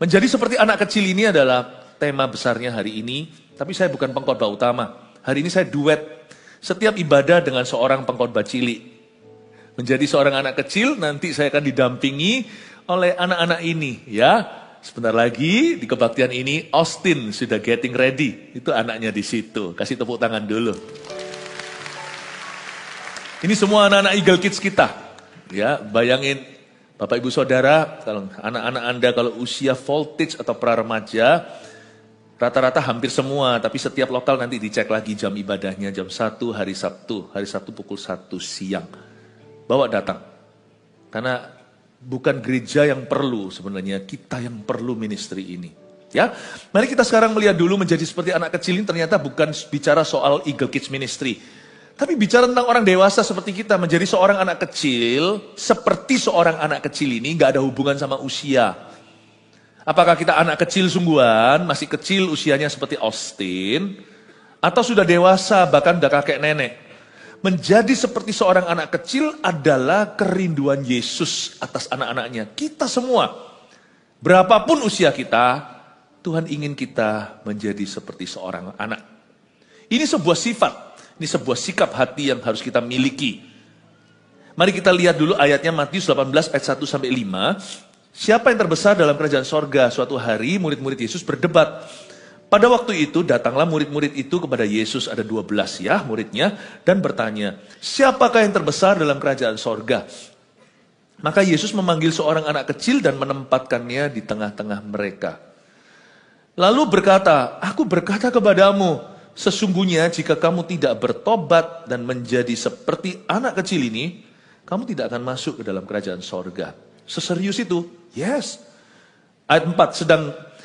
Menjadi seperti anak kecil ini adalah tema besarnya hari ini, tapi saya bukan pengkhotbah utama. Hari ini saya duet setiap ibadah dengan seorang pengkhotbah cilik. Menjadi seorang anak kecil, nanti saya akan didampingi oleh anak-anak ini, ya. Sebentar lagi di kebaktian ini, Austin sudah getting ready. Itu anaknya di situ. Kasih tepuk tangan dulu. Ini semua anak-anak Eagle Kids kita. Ya, bayangin Bapak Ibu Saudara, kalau anak-anak Anda kalau usia voltage atau pra-remaja, rata-rata hampir semua, tapi setiap lokal nanti dicek lagi jam ibadahnya, jam 1 hari Sabtu pukul 1 siang. Bawa datang. Karena bukan gereja yang perlu sebenarnya, kita yang perlu ministry ini. Ya, mari kita sekarang melihat dulu menjadi seperti anak kecil ini ternyata bukan bicara soal Eagle Kids Ministry. Tapi bicara tentang orang dewasa seperti kita, menjadi seorang anak kecil, seperti seorang anak kecil ini gak ada hubungan sama usia. Apakah kita anak kecil sungguhan, masih kecil usianya seperti Austin, atau sudah dewasa bahkan udah kakek nenek. Menjadi seperti seorang anak kecil adalah kerinduan Yesus atas anak-anaknya. Kita semua, berapapun usia kita, Tuhan ingin kita menjadi seperti seorang anak. Ini sebuah sifat. Ini sebuah sikap hati yang harus kita miliki. Mari kita lihat dulu ayatnya Matius 18 ayat 1 sampai 5. Siapa yang terbesar dalam kerajaan sorga? Suatu hari murid-murid Yesus berdebat. Pada waktu itu datanglah murid-murid itu kepada Yesus, ada 12 ya muridnya, dan bertanya, siapakah yang terbesar dalam kerajaan sorga? Maka Yesus memanggil seorang anak kecil dan menempatkannya di tengah-tengah mereka. Lalu berkata, aku berkata kepadamu, sesungguhnya jika kamu tidak bertobat dan menjadi seperti anak kecil ini, kamu tidak akan masuk ke dalam kerajaan sorga. Seserius itu? Yes. Ayat 4,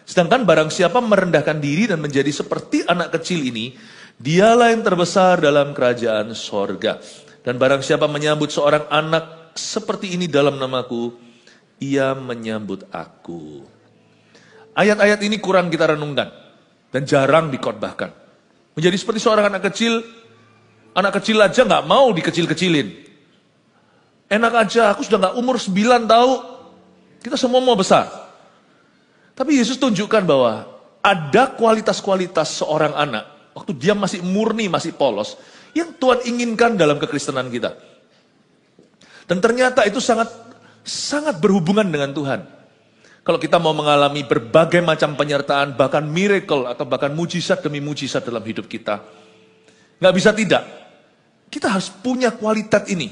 sedangkan barang siapa merendahkan diri dan menjadi seperti anak kecil ini, dialah yang terbesar dalam kerajaan sorga. Dan barang siapa menyambut seorang anak seperti ini dalam namaku, ia menyambut aku. Ayat-ayat ini kurang kita renungkan dan jarang dikhotbahkan. Menjadi seperti seorang anak kecil aja gak mau dikecil-kecilin. Enak aja, aku sudah gak umur 9 tahun, kita semua mau besar. Tapi Yesus tunjukkan bahwa ada kualitas-kualitas seorang anak, waktu dia masih murni, masih polos, yang Tuhan inginkan dalam kekristenan kita. Dan ternyata itu sangat berhubungan dengan Tuhan. Kalau kita mau mengalami berbagai macam penyertaan, bahkan miracle atau bahkan mujizat demi mujizat dalam hidup kita, nggak bisa tidak. Kita harus punya kualitas ini.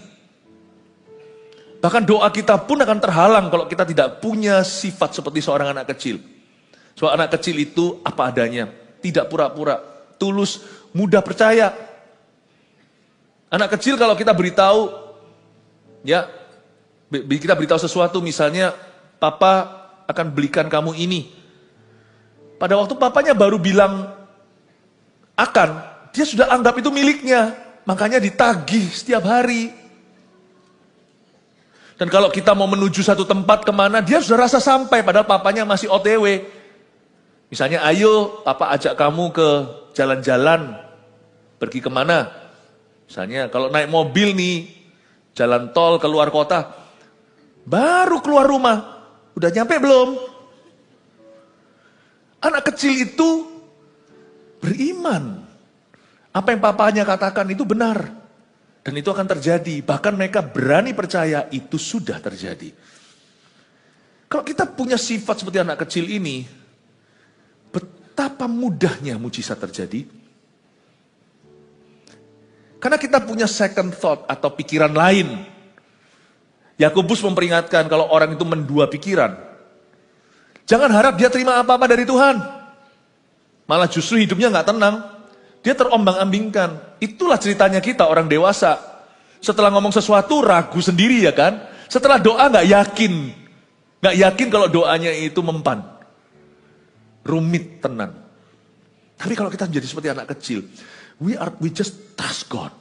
Bahkan doa kita pun akan terhalang kalau kita tidak punya sifat seperti seorang anak kecil. Soal anak kecil itu apa adanya, tidak pura-pura, tulus, mudah percaya. Anak kecil kalau kita beritahu, ya, kita beritahu sesuatu, misalnya, papa akan belikan kamu ini. Pada waktu papanya baru bilang akan, dia sudah anggap itu miliknya. Makanya ditagih setiap hari. Dan kalau kita mau menuju satu tempat kemana, dia sudah rasa sampai, padahal papanya masih OTW. Misalnya, ayo papa ajak kamu ke jalan-jalan, pergi kemana. Misalnya kalau naik mobil nih, jalan tol keluar kota, baru keluar rumah, udah nyampe belum? Anak kecil itu beriman. Apa yang papanya katakan itu benar. Dan itu akan terjadi. Bahkan mereka berani percaya itu sudah terjadi. Kalau kita punya sifat seperti anak kecil ini, betapa mudahnya mujizat terjadi. Karena kita punya second thought atau pikiran lain. Yakobus memperingatkan kalau orang itu mendua pikiran, jangan harap dia terima apa-apa dari Tuhan. Malah justru hidupnya gak tenang. Dia terombang-ambingkan. Itulah ceritanya kita orang dewasa. Setelah ngomong sesuatu ragu sendiri ya kan. Setelah doa gak yakin. Gak yakin kalau doanya itu mempan. Rumit, tenang. Tapi kalau kita menjadi seperti anak kecil, we just trust God.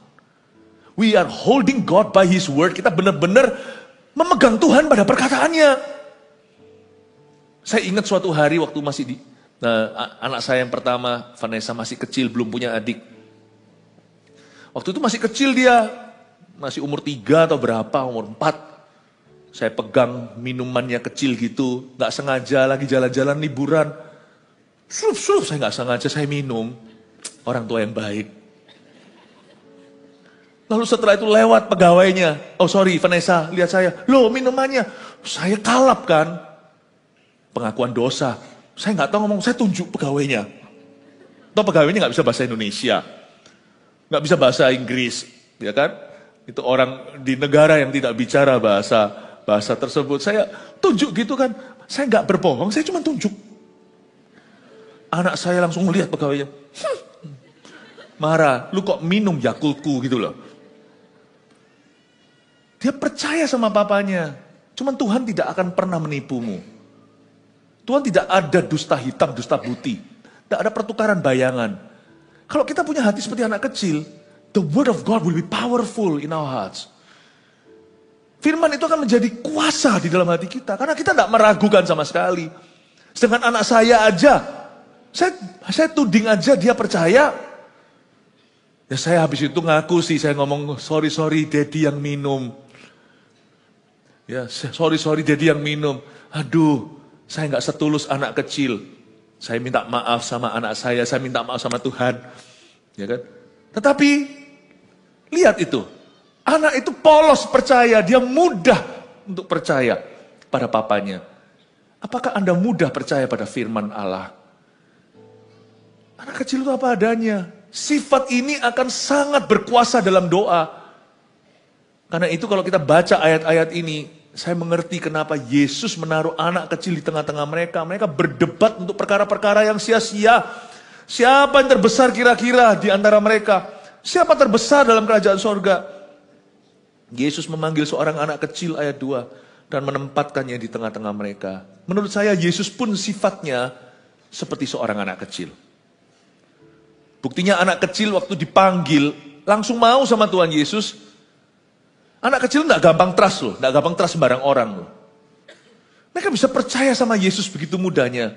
We are holding God by His word. Kita benar-benar memegang Tuhan pada perkataannya. Saya ingat suatu hari waktu masih anak saya yang pertama, Vanessa, masih kecil, belum punya adik. Waktu itu masih kecil dia, masih umur 3 atau berapa, umur 4. Saya pegang minumannya kecil gitu, nggak sengaja lagi jalan-jalan liburan. Saya nggak sengaja saya minum. Orang tua yang baik. Lalu setelah itu lewat pegawainya. Oh sorry Vanessa, lihat saya. Loh minumannya. Saya kalap kan. Pengakuan dosa. Saya nggak tahu ngomong, saya tunjuk pegawainya. Atau pegawainya nggak bisa bahasa Indonesia. Nggak bisa bahasa Inggris. Ya kan? Itu orang di negara yang tidak bicara bahasa tersebut. Saya tunjuk gitu kan. Saya nggak berbohong, saya cuma tunjuk. Anak saya langsung melihat pegawainya. Marah, lu kok minum Yakultku gitu loh. Dia percaya sama papanya. Cuman Tuhan tidak akan pernah menipumu. Tuhan tidak ada dusta hitam, dusta putih. Tidak ada pertukaran bayangan. Kalau kita punya hati seperti anak kecil, the word of God will be powerful in our hearts. Firman itu akan menjadi kuasa di dalam hati kita. Karena kita tidak meragukan sama sekali. Sedangkan anak saya aja, saya tuding aja dia percaya. Ya saya habis itu ngaku sih, saya ngomong sorry daddy yang minum. Ya sorry daddy yang minum. Aduh, saya nggak setulus anak kecil. Saya minta maaf sama anak saya minta maaf sama Tuhan. Ya kan? Tetapi, lihat itu. Anak itu polos percaya, dia mudah untuk percaya pada papanya. Apakah Anda mudah percaya pada firman Allah? Anak kecil itu apa adanya. Sifat ini akan sangat berkuasa dalam doa. Karena itu kalau kita baca ayat-ayat ini, saya mengerti kenapa Yesus menaruh anak kecil di tengah-tengah mereka. Mereka berdebat untuk perkara-perkara yang sia-sia. Siapa yang terbesar kira-kira di antara mereka? Siapa terbesar dalam kerajaan sorga? Yesus memanggil seorang anak kecil ayat 2 dan menempatkannya di tengah-tengah mereka. Menurut saya Yesus pun sifatnya seperti seorang anak kecil. Buktinya anak kecil waktu dipanggil langsung mau sama Tuhan Yesus. Anak kecil enggak gampang trust loh, enggak gampang trust sembarang orang loh. Mereka bisa percaya sama Yesus begitu mudahnya.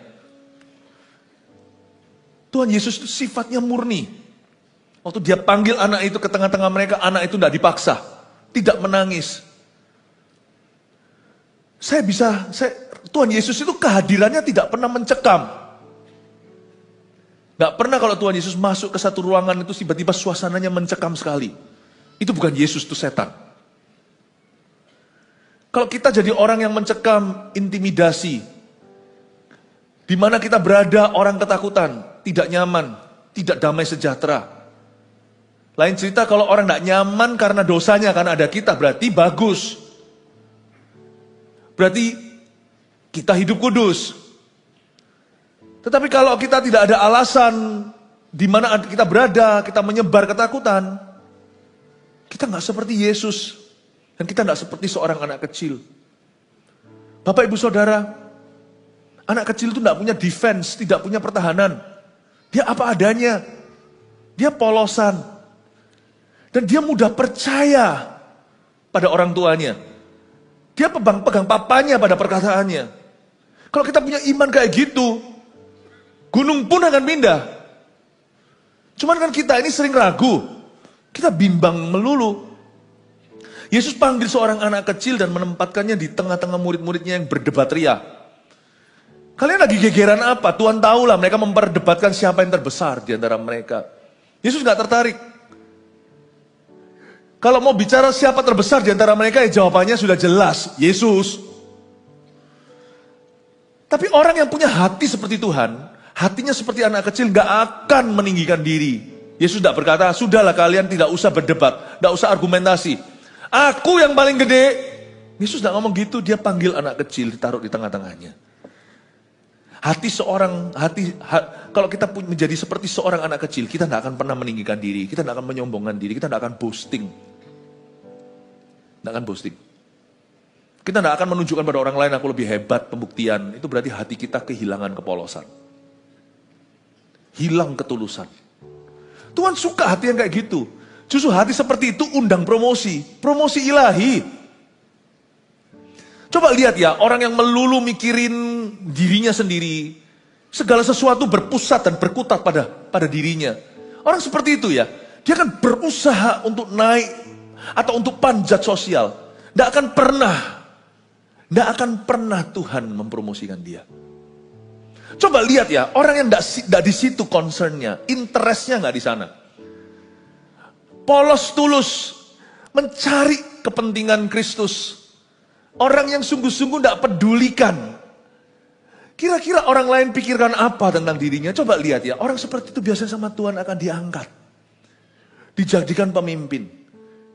Tuhan Yesus itu sifatnya murni. Waktu dia panggil anak itu ke tengah-tengah mereka, anak itu enggak dipaksa, tidak menangis. Tuhan Yesus itu kehadirannya tidak pernah mencekam. Enggak pernah kalau Tuhan Yesus masuk ke satu ruangan itu tiba-tiba suasananya mencekam sekali. Itu bukan Yesus, itu setan. Kalau kita jadi orang yang mencekam, intimidasi, di mana kita berada orang ketakutan, tidak nyaman, tidak damai sejahtera. Lain cerita kalau orang tidak nyaman karena dosanya, karena ada kita, berarti bagus. Berarti kita hidup kudus. Tetapi kalau kita tidak ada alasan di mana kita berada, kita menyebar ketakutan, kita nggak seperti Yesus. Dan kita tidak seperti seorang anak kecil. Bapak ibu saudara, anak kecil itu tidak punya defense, tidak punya pertahanan. Dia apa adanya. Dia polosan. Dan dia mudah percaya pada orang tuanya. Dia pegang papanya pada perkataannya. Kalau kita punya iman kayak gitu, gunung pun akan pindah. Cuman kan kita ini sering ragu. Kita bimbang melulu. Yesus panggil seorang anak kecil dan menempatkannya di tengah-tengah murid-muridnya yang berdebat ria. Kalian lagi gegeran apa? Tuhan tahulah mereka memperdebatkan siapa yang terbesar di antara mereka. Yesus gak tertarik. Kalau mau bicara siapa terbesar di antara mereka, ya jawabannya sudah jelas, Yesus. Tapi orang yang punya hati seperti Tuhan, hatinya seperti anak kecil, gak akan meninggikan diri. Yesus tidak berkata, sudahlah kalian tidak usah berdebat, tidak usah argumentasi. Aku yang paling gede. Yesus tidak ngomong gitu, dia panggil anak kecil, ditaruh di tengah-tengahnya. Kalau kita menjadi seperti seorang anak kecil, kita tidak akan pernah meninggikan diri, kita tidak akan menyombongkan diri, kita tidak akan boasting. Tidak akan boasting. Kita tidak akan menunjukkan pada orang lain aku lebih hebat, pembuktian. Itu berarti hati kita kehilangan kepolosan. Hilang ketulusan. Tuhan suka hati yang kayak gitu. Justru hati seperti itu undang promosi. Promosi ilahi. Coba lihat ya, orang yang melulu mikirin dirinya sendiri. Segala sesuatu berpusat dan berkutat pada dirinya. Orang seperti itu ya, dia akan berusaha untuk naik atau untuk panjat sosial. Tidak akan pernah Tidak akan pernah Tuhan mempromosikan dia. Coba lihat ya, orang yang tidak di situ concernnya, interestnya nggak di sana. Polos tulus mencari kepentingan Kristus. Orang yang sungguh-sungguh tidak pedulikan. Kira-kira orang lain pikirkan apa tentang dirinya? Coba lihat ya, orang seperti itu biasanya sama Tuhan akan diangkat. Dijadikan pemimpin.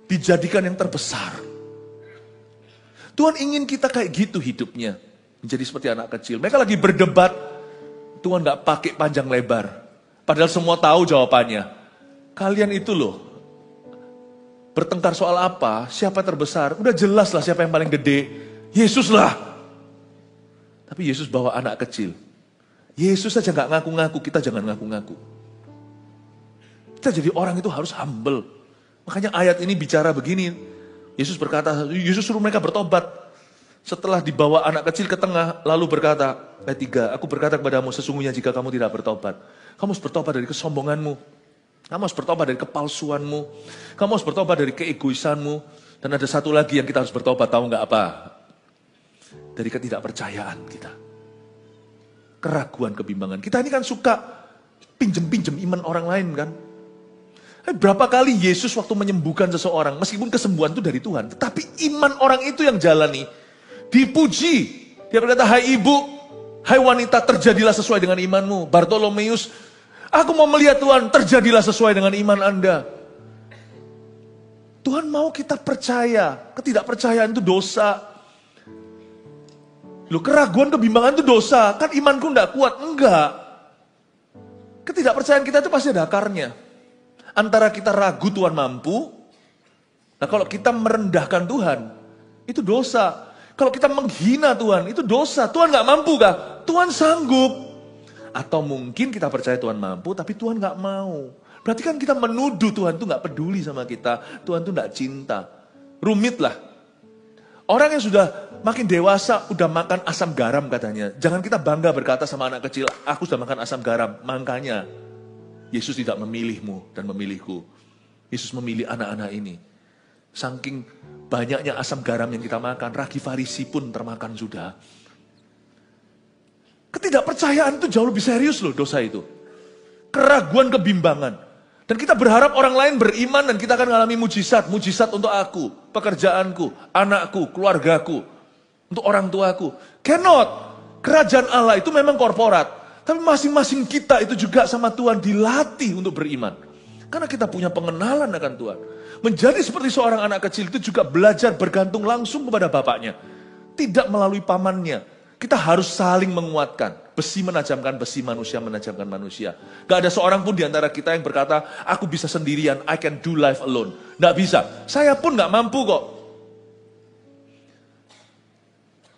Dijadikan yang terbesar. Tuhan ingin kita kayak gitu hidupnya. Menjadi seperti anak kecil. Mereka lagi berdebat. Tuhan gak pakai panjang lebar. Padahal semua tahu jawabannya. Kalian itu loh. Bertengkar soal apa? Siapa terbesar? Udah jelas lah siapa yang paling gede. Yesus lah. Tapi Yesus bawa anak kecil. Yesus saja gak ngaku-ngaku. Kita jangan ngaku-ngaku. Kita jadi orang itu harus humble. Makanya ayat ini bicara begini. Yesus berkata, Yesus suruh mereka bertobat. Setelah dibawa anak kecil ke tengah, lalu berkata, ayat 3, aku berkata kepadamu, sesungguhnya jika kamu tidak bertobat, kamu harus bertobat dari kesombonganmu. Kamu harus bertobat dari kepalsuanmu. Kamu harus bertobat dari keegoisanmu. Dan ada satu lagi yang kita harus bertobat, tahu nggak apa? Dari ketidakpercayaan kita. Keraguan, kebimbangan. Kita ini kan suka pinjem-pinjem iman orang lain kan. Berapa kali Yesus waktu menyembuhkan seseorang, meskipun kesembuhan itu dari Tuhan, tetapi iman orang itu yang jalani, dipuji. Dia berkata, hai ibu, hai wanita, terjadilah sesuai dengan imanmu. Bartolomeus, aku mau melihat Tuhan, terjadilah sesuai dengan iman Anda. Tuhan mau kita percaya, ketidakpercayaan itu dosa. Loh, keraguan, kebimbangan itu dosa, kan imanku enggak kuat, enggak. Ketidakpercayaan kita itu pasti ada akarnya. Antara kita ragu Tuhan mampu, nah kalau kita merendahkan Tuhan, itu dosa. Kalau kita menghina Tuhan, itu dosa. Tuhan gak mampu kah? Tuhan sanggup. Atau mungkin kita percaya Tuhan mampu, tapi Tuhan gak mau. Berarti kan kita menuduh Tuhan itu gak peduli sama kita. Tuhan itu gak cinta. Rumit lah. Orang yang sudah makin dewasa, udah makan asam garam katanya. Jangan kita bangga berkata sama anak kecil, aku sudah makan asam garam. Makanya Yesus tidak memilihmu dan memilihku. Yesus memilih anak-anak ini. Saking banyaknya asam garam yang kita makan, ragi Farisi pun termakan sudah. Ketidakpercayaan itu jauh lebih serius loh dosa itu. Keraguan, kebimbangan. Dan kita berharap orang lain beriman dan kita akan mengalami mujizat. Mujizat untuk aku, pekerjaanku, anakku, keluargaku, untuk orang tuaku. Cannot. Kerajaan Allah itu memang korporat. Tapi masing-masing kita itu juga sama Tuhan dilatih untuk beriman. Karena kita punya pengenalan akan Tuhan. Menjadi seperti seorang anak kecil itu juga belajar bergantung langsung kepada bapaknya. Tidak melalui pamannya. Kita harus saling menguatkan. Besi menajamkan besi, manusia menajamkan manusia. Gak ada seorang pun di antara kita yang berkata, aku bisa sendirian, I can do life alone. Gak bisa. Saya pun gak mampu kok.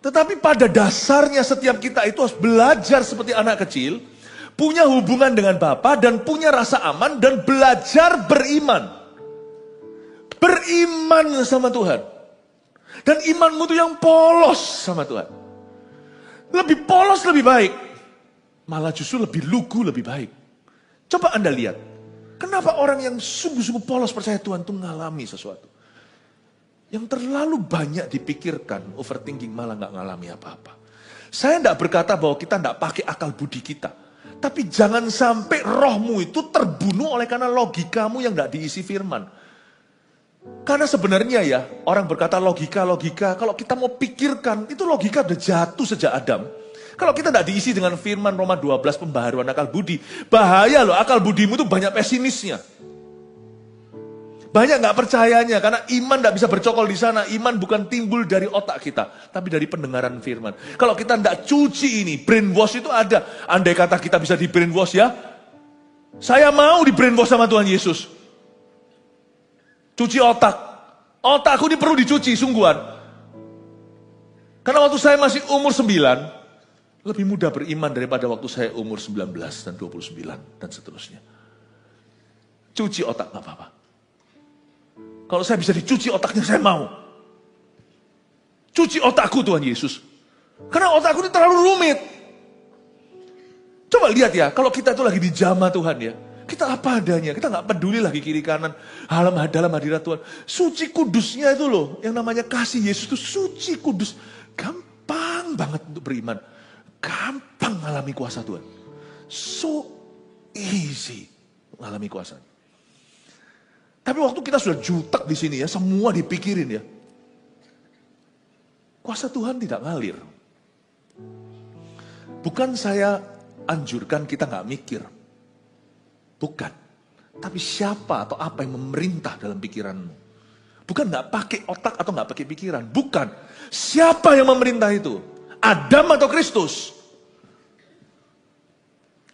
Tetapi pada dasarnya setiap kita itu harus belajar seperti anak kecil, punya hubungan dengan Bapa dan punya rasa aman dan belajar beriman. Beriman sama Tuhan. Dan imanmu itu yang polos sama Tuhan. Lebih polos lebih baik. Malah justru lebih lugu lebih baik. Coba Anda lihat. Kenapa orang yang sungguh-sungguh polos percaya Tuhan itu mengalami sesuatu. Yang terlalu banyak dipikirkan, overthinking malah gak ngalami apa-apa. Saya tidak berkata bahwa kita tidak pakai akal budi kita. Tapi jangan sampai rohmu itu terbunuh oleh karena logikamu yang tidak diisi firman. Karena sebenarnya ya, orang berkata logika, kalau kita mau pikirkan, itu logika udah jatuh sejak Adam. Kalau kita tidak diisi dengan firman Roma 12 pembaharuan akal budi, bahaya loh, akal budimu itu banyak pesimisnya. Banyak gak percayanya, karena iman gak bisa bercokol di sana. Iman bukan timbul dari otak kita, tapi dari pendengaran firman. Kalau kita gak cuci ini, brainwash itu ada. Andai kata kita bisa di brainwash ya, saya mau di brainwash sama Tuhan Yesus. Cuci otak. Otakku ini perlu dicuci, sungguhan. Karena waktu saya masih umur 9, lebih mudah beriman daripada waktu saya umur 19 dan 29 dan seterusnya. Cuci otak gak apa-apa. Kalau saya bisa dicuci otaknya, saya mau. Cuci otakku Tuhan Yesus. Karena otakku ini terlalu rumit. Coba lihat ya, kalau kita itu lagi di jamaah Tuhan ya. Kita apa adanya, kita gak peduli lagi kiri kanan. Dalam hadirat Tuhan. Suci kudusnya itu loh, yang namanya kasih Yesus itu suci kudus. Gampang banget untuk beriman. Gampang mengalami kuasa Tuhan. So easy mengalami kuasa. Tapi waktu kita sudah jutek di sini ya, semua dipikirin ya. Kuasa Tuhan tidak ngalir. Bukan saya anjurkan kita nggak mikir. Bukan. Tapi siapa atau apa yang memerintah dalam pikiranmu? Bukan nggak pakai otak atau nggak pakai pikiran. Bukan. Siapa yang memerintah itu? Adam atau Kristus?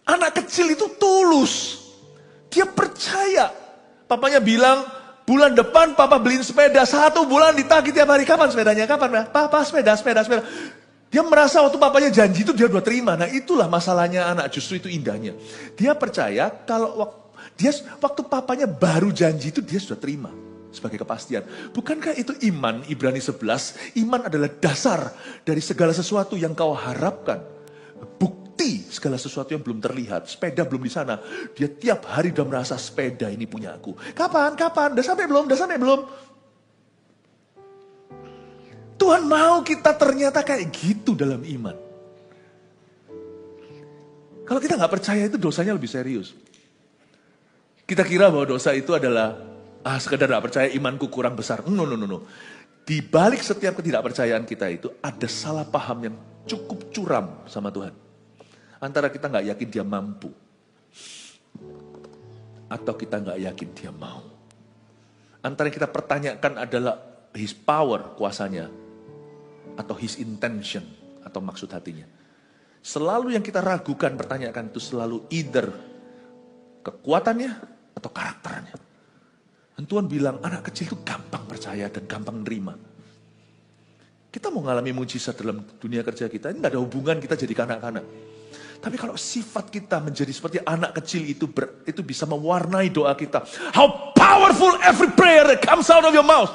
Anak kecil itu tulus. Dia percaya. Papanya bilang, bulan depan papa beliin sepeda. 1 bulan ditagih tiap hari. Kapan sepedanya? Kapan? Papa sepeda. Dia merasa waktu papanya janji itu dia udah terima. Nah itulah masalahnya anak. Justru itu indahnya. Dia percaya kalau waktu papanya baru janji itu dia sudah terima. Sebagai kepastian. Bukankah itu iman, Ibrani 11, iman adalah dasar dari segala sesuatu yang kau harapkan. Bukti segala sesuatu yang belum terlihat. Sepeda belum di sana. Dia tiap hari udah merasa sepeda ini punya aku. Kapan? Udah sampai belum? Tuhan mau kita ternyata kayak gitu dalam iman. Kalau kita nggak percaya itu dosanya lebih serius. Kita kira bahwa dosa itu adalah sekedar gak percaya imanku kurang besar. No. Di balik setiap ketidakpercayaan kita itu ada salah paham yang cukup curam sama Tuhan. Antara kita gak yakin dia mampu. Atau kita gak yakin dia mau. Antara yang kita pertanyakan adalah his power, kuasanya. Atau his intention, atau maksud hatinya. Selalu yang kita ragukan, pertanyakan itu selalu either kekuatannya atau karakternya. Dan Tuhan bilang, anak kecil itu gampang percaya dan gampang nerima. Kita mau mengalami mujizat dalam dunia kerja kita, ini gak ada hubungan kita jadi kanak-kanak. Tapi kalau sifat kita menjadi seperti anak kecil itu bisa mewarnai doa kita. How powerful every prayer that comes out of your mouth.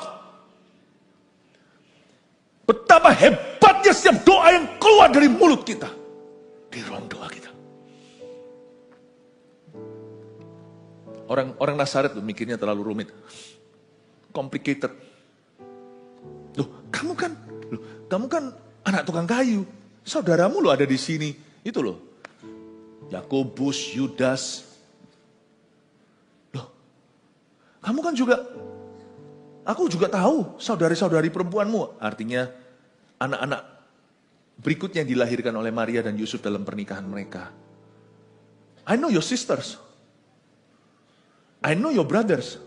Betapa hebatnya setiap doa yang keluar dari mulut kita. Di ruang doa kita. Orang Nazaret tuh mikirnya terlalu rumit. Complicated. Kamu kan anak tukang kayu. Saudaramu lo ada di sini. Itu loh. Yakobus, Yudas. Kamu kan juga, aku juga tahu saudari-saudari perempuanmu. Artinya anak-anak berikutnya yang dilahirkan oleh Maria dan Yusuf dalam pernikahan mereka. I know your sisters. I know your brothers.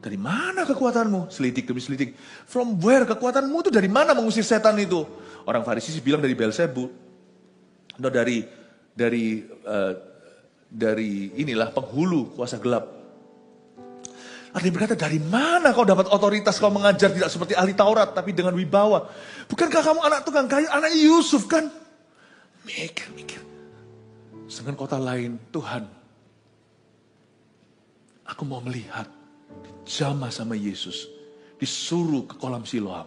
Dari mana kekuatanmu? Selidik demi selidik. From where kekuatanmu itu dari mana mengusir setan itu? Orang Farisi bilang dari Beelzebul. Atau dari inilah penghulu kuasa gelap. Artinya berkata, dari mana kau dapat otoritas kau mengajar tidak seperti ahli Taurat tapi dengan wibawa? Bukankah kamu anak tukang kayu, anak Yusuf kan? Mikir. Dengan kota lain, Tuhan, aku mau melihat, dijamah sama Yesus, disuruh ke kolam Siloam.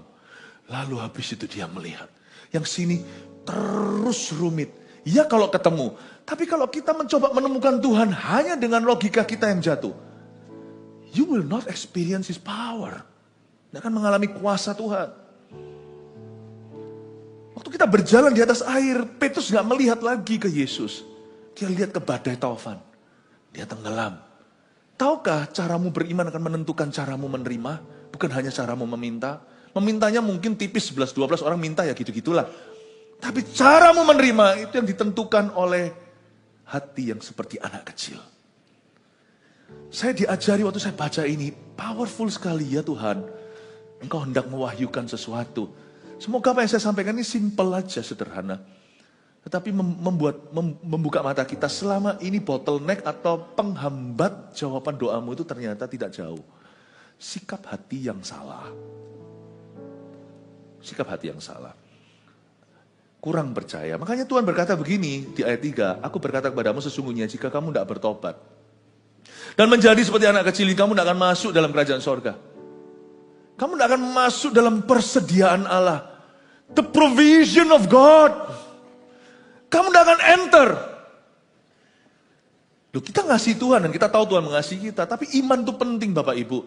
Lalu habis itu dia melihat. Yang sini terus rumit. Ya kalau ketemu. Tapi kalau kita mencoba menemukan Tuhan hanya dengan logika kita yang jatuh. You will not experience his power. Tidak akan mengalami kuasa Tuhan. Waktu kita berjalan di atas air, Petrus gak melihat lagi ke Yesus. Dia lihat ke badai taufan. Dia tenggelam. Tahukah caramu beriman akan menentukan caramu menerima? Bukan hanya caramu meminta. Memintanya mungkin tipis 11-12 orang minta ya gitu-gitulah. Tapi caramu menerima itu yang ditentukan oleh hati yang seperti anak kecil. Saya diajari waktu saya baca ini, powerful sekali ya Tuhan. Engkau hendak mewahyukan sesuatu. Semoga apa yang saya sampaikan ini simple aja, sederhana. Tetapi membuka mata kita selama ini bottleneck atau penghambat jawaban doamu itu ternyata tidak jauh. Sikap hati yang salah. Sikap hati yang salah. Kurang percaya. Makanya Tuhan berkata begini di ayat 3. Aku berkata kepadamu sesungguhnya jika kamu tidak bertobat. Dan menjadi seperti anak kecil ini, kamu tidak akan masuk dalam kerajaan sorga. Kamu tidak akan masuk dalam persediaan Allah. The provision of God. Kamu tidak akan enter. Loh, kita ngasih Tuhan dan kita tahu Tuhan mengasihi kita. Tapi iman itu penting Bapak Ibu.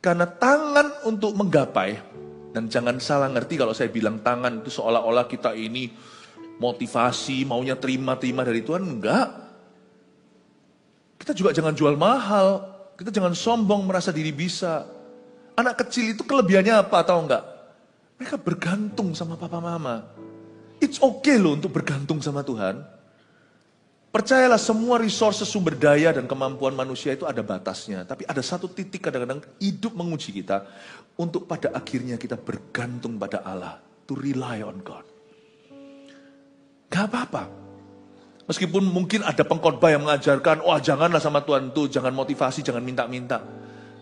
Karena tangan untuk menggapai Dan jangan salah ngerti kalau saya bilang tangan itu seolah-olah kita ini motivasi, maunya terima-terima dari Tuhan. Enggak. Kita juga jangan jual mahal. Kita jangan sombong merasa diri bisa. Anak kecil itu kelebihannya apa atau enggak? Mereka bergantung sama papa mama. It's okay loh untuk bergantung sama Tuhan. Percayalah semua resources sumber daya dan kemampuan manusia itu ada batasnya. Tapi ada satu titik kadang-kadang hidup menguji kita. Untuk pada akhirnya kita bergantung pada Allah. To rely on God. Gak apa-apa. Meskipun mungkin ada pengkhotbah yang mengajarkan, wah janganlah sama Tuhan tuh, jangan motivasi, jangan minta-minta.